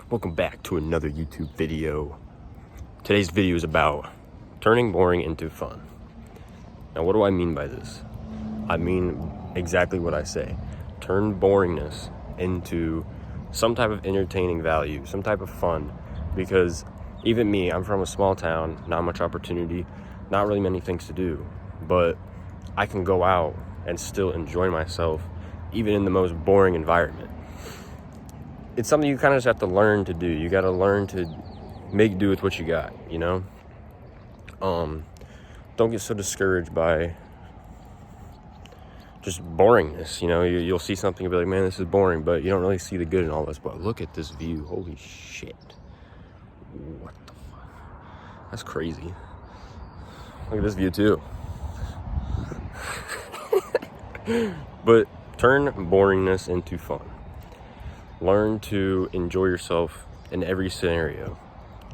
Welcome back to another YouTube video. Today's video is about turning boring into fun. Now, what do I mean by this? I mean exactly what I say. Turn boringness into some type of entertaining value, some type of fun. Because even me, I'm from a small town, not much opportunity, not really many things to do. But I can go out and still enjoy myself, even in the most boring environment. It's something you kind of just have to learn to do. You got to learn to make do with what you got, you know? Don't get so discouraged by just boringness, you know? You'll see something and be like, man, this is boring, but you don't really see the good in all this. But look at this view. Holy shit. What the fuck? That's crazy. Look at this view, too. But turn boringness into fun. Learn to enjoy yourself in every scenario.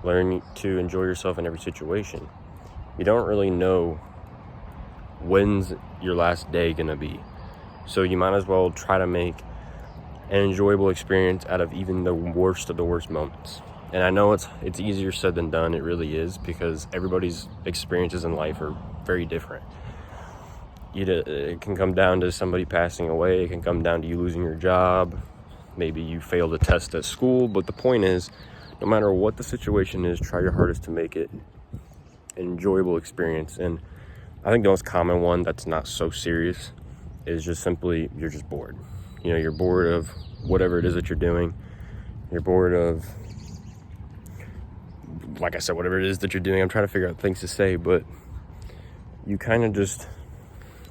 Learn to enjoy yourself in every situation. You don't really know when's your last day gonna be. So you might as well try to make an enjoyable experience out of even the worst of the worst moments. And I know it's easier said than done, it really is, because everybody's experiences in life are very different. It can come down to somebody passing away, it can come down to you losing your job, maybe you failed a test at school, but the point is, no matter what the situation is, try your hardest to make it an enjoyable experience. And I think the most common one that's not so serious is just simply, you're just bored. You know, you're bored of whatever it is that you're doing. You're bored of, like I said, whatever it is that you're doing. I'm trying to figure out things to say, but you kind of just,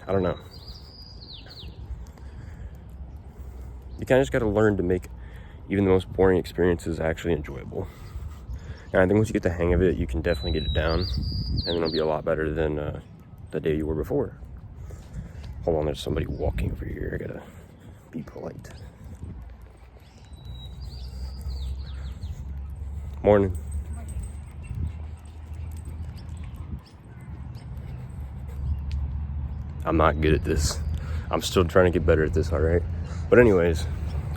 I don't know. You kind of just got to learn to make even the most boring experiences actually enjoyable. And I think once you get the hang of it, you can definitely get it down, and it'll be a lot better than the day you were before. Hold on, there's somebody walking over here. I gotta be polite. Morning. I'm not good at this. I'm still trying to get better at this, all right? But anyways,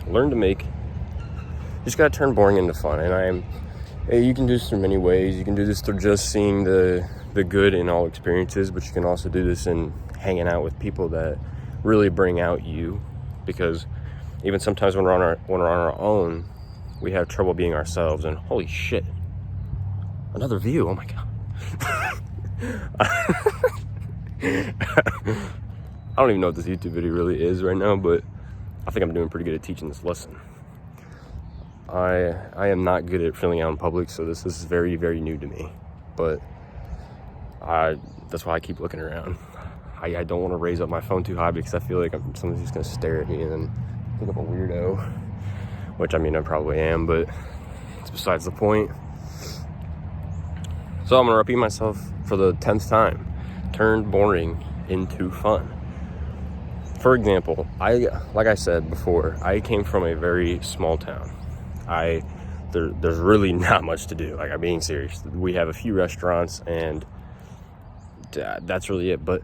learn to make, just gotta turn boring into fun. And you can do this through many ways. You can do this through just seeing the good in all experiences, but you can also do this in hanging out with people that really bring out you. Because even sometimes when we're on our own, we have trouble being ourselves. And holy shit, another view, oh my God. I don't even know what this YouTube video really is right now, but I think I'm doing pretty good at teaching this lesson. I am not good at filling out in public, so this is very, very new to me. But that's why I keep looking around. I don't want to raise up my phone too high because I feel like someone's just going to stare at me and then think I'm a weirdo. Which, I mean, I probably am, but it's besides the point. So I'm going to repeat myself for the 10th time. Turn boring into fun. For example, like I said before, I came from a very small town. There's really not much to do. Like, I'm being serious. We have a few restaurants, and that's really it. But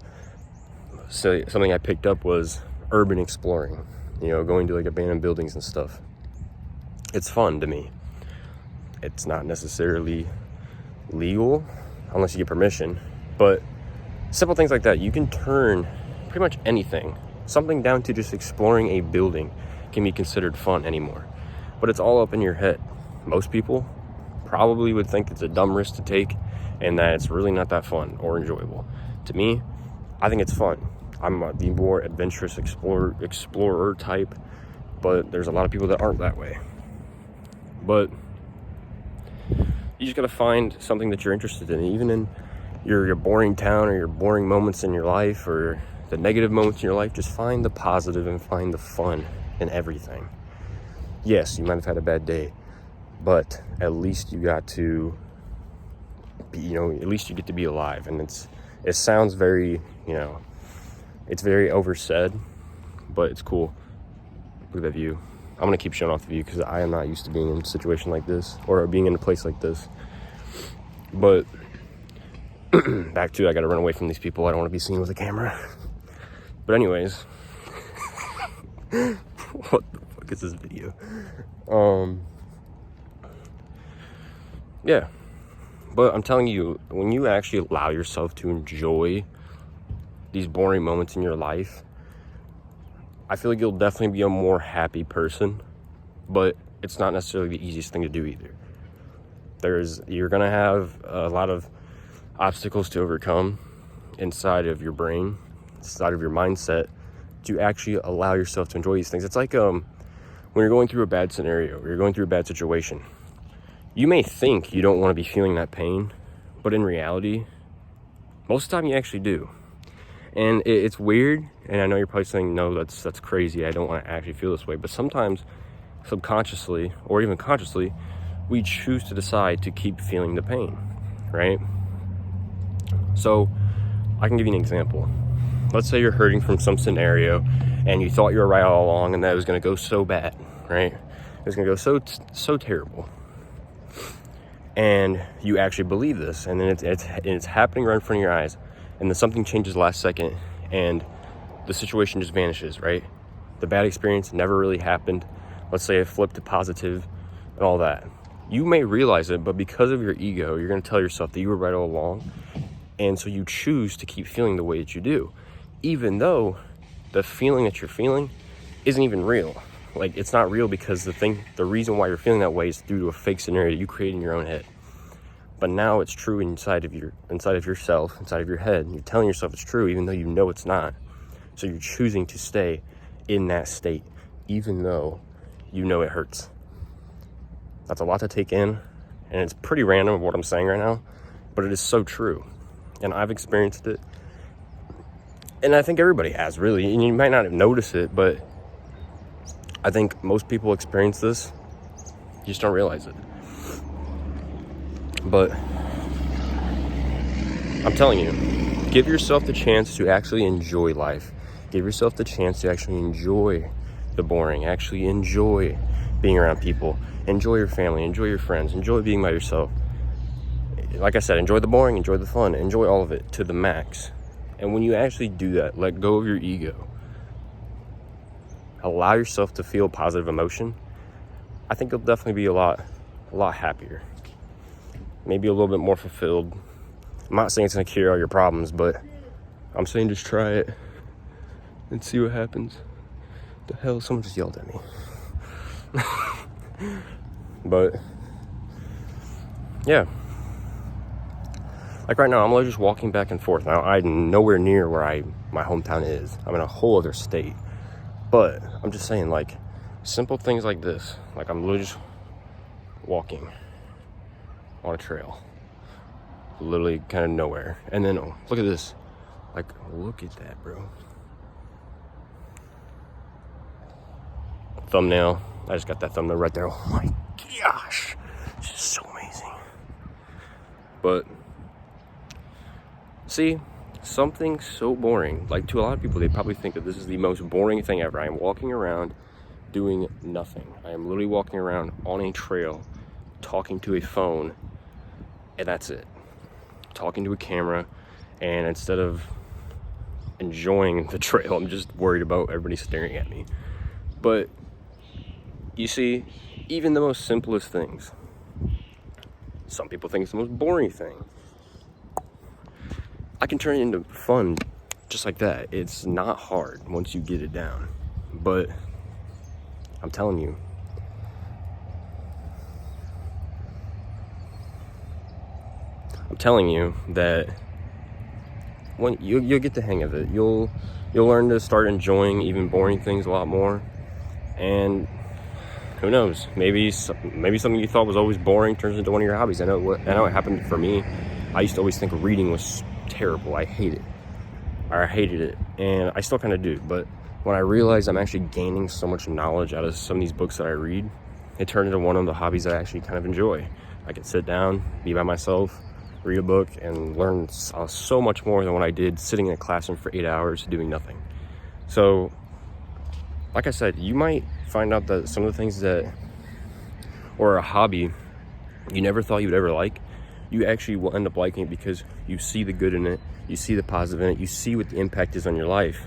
so something I picked up was urban exploring. You know, going to like abandoned buildings and stuff. It's fun to me. It's not necessarily legal unless you get permission, but simple things like that. You can turn pretty much anything, something down to just exploring a building, can be considered fun anymore. But it's all up in your head. Most people probably would think it's a dumb risk to take and that it's really not that fun or enjoyable. To me, I think it's fun. I'm the more adventurous explorer type, but there's a lot of people that aren't that way. But you just gotta find something that you're interested in, even in your boring town or your boring moments in your life or the negative moments in your life. Just find the positive and find the fun in everything. Yes, you might have had a bad day, but at least you got to be, you know, at least you get to be alive. And it sounds very, you know, it's very oversaid, but it's cool. Look at that view. I'm gonna keep showing off the view because I am not used to being in a situation like this or being in a place like this. But back to it, I gotta run away from these people. I don't want to be seen with a camera. But anyways, what the fuck is this video? Yeah. But I'm telling you, when you actually allow yourself to enjoy these boring moments in your life, I feel like you'll definitely be a more happy person, but it's not necessarily the easiest thing to do either. You're gonna have a lot of obstacles to overcome inside of your brain, inside of your mindset, to actually allow yourself to enjoy these things. It's like when you're going through a bad scenario, or you're going through a bad situation, you may think you don't want to be feeling that pain, but in reality, most of the time you actually do. And it's weird, and I know you're probably saying, no, that's crazy, I don't want to actually feel this way. But sometimes, subconsciously, or even consciously, we choose to decide to keep feeling the pain, right? So, I can give you an example. Let's say you're hurting from some scenario, and you thought you were right all along, and that it was going to go so bad, right? It was going to go so terrible. And you actually believe this, and then it's happening right in front of your eyes, and then something changes last second, and the situation just vanishes, right? The bad experience never really happened. Let's say it flipped to positive and all that. You may realize it, but because of your ego, you're going to tell yourself that you were right all along, and so you choose to keep feeling the way that you do, even though the feeling that you're feeling isn't even real. Like, it's not real because the reason why you're feeling that way is due to a fake scenario that you create in your own head. But now it's true inside of yourself, inside of your head. And you're telling yourself it's true, even though you know it's not. So you're choosing to stay in that state, even though you know it hurts. That's a lot to take in, and it's pretty random what I'm saying right now, but it is so true. And I've experienced it, and I think everybody has, really. And you might not have noticed it, but I think most people experience this. You just don't realize it. But I'm telling you, give yourself the chance to actually enjoy life. Give yourself the chance to actually enjoy the boring, actually enjoy being around people, enjoy your family, enjoy your friends, enjoy being by yourself. Like I said, enjoy the boring, enjoy the fun, enjoy all of it to the max. And when you actually do that, let go of your ego, allow yourself to feel positive emotion, I think you'll definitely be a lot happier. Maybe a little bit more fulfilled. I'm not saying it's going to cure all your problems, but I'm saying just try it and see what happens. The hell, someone just yelled at me. But yeah, like right now, I'm literally just walking back and forth. Now, I'm nowhere near where my hometown is. I'm in a whole other state. But I'm just saying, like, simple things like this. Like, I'm literally just walking on a trail, literally kind of nowhere. And then, oh, look at this. Like, look at that, bro. Thumbnail. I just got that thumbnail right there. Oh my gosh. It's just so amazing. But see, something so boring, like to a lot of people, they probably think that this is the most boring thing ever. I am walking around doing nothing. I am literally walking around on a trail, talking to a phone, and that's it. Talking to a camera, and instead of enjoying the trail, I'm just worried about everybody staring at me. But you see, even the most simplest things, some people think it's the most boring thing. I can turn it into fun just like that. It's not hard once you get it down. But I'm telling you, that when you'll get the hang of it, you'll learn to start enjoying even boring things a lot more. And who knows, maybe something you thought was always boring turns into one of your hobbies. I know it happened for me. I used to always think reading was terrible. I hated it, and I still kind of do. But when I realized I'm actually gaining so much knowledge out of some of these books that I read, it turned into one of the hobbies I actually kind of enjoy. I could sit down, be by myself, read a book, and learn so much more than what I did sitting in a classroom for 8 hours doing nothing. So, like I said, you might find out that some of the things or a hobby you never thought you'd ever like, you actually will end up liking it because you see the good in it, you see the positive in it, you see what the impact is on your life.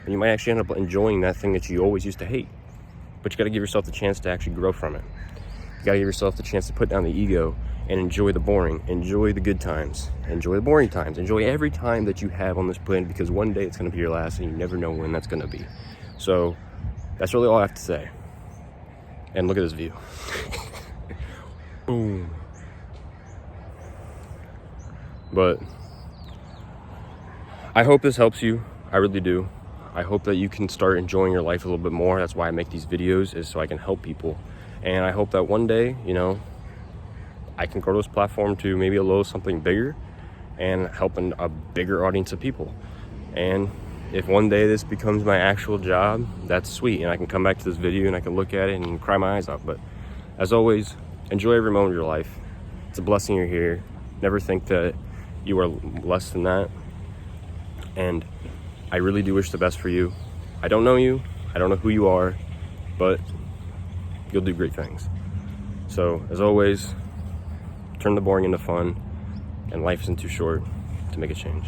And you might actually end up enjoying that thing that you always used to hate. But you got to give yourself the chance to actually grow from it. You got to give yourself the chance to put down the ego and enjoy the boring, enjoy the good times, enjoy the boring times, enjoy every time that you have on this planet, because one day it's going to be your last and you never know when that's going to be. So that's really all I have to say. And look at this view. Boom. But I hope this helps you. I really do. I hope that you can start enjoying your life a little bit more. That's why I make these videos, is so I can help people. And I hope that one day, you know, I can grow this platform to maybe a little something bigger and helping a bigger audience of people. And if one day this becomes my actual job, that's sweet. And I can come back to this video and I can look at it and cry my eyes out. But as always, enjoy every moment of your life. It's a blessing you're here. Never think that you are less than that. And I really do wish the best for you. I don't know you. I don't know who you are, but you'll do great things. So as always, turn the boring into fun, and life isn't too short to make a change.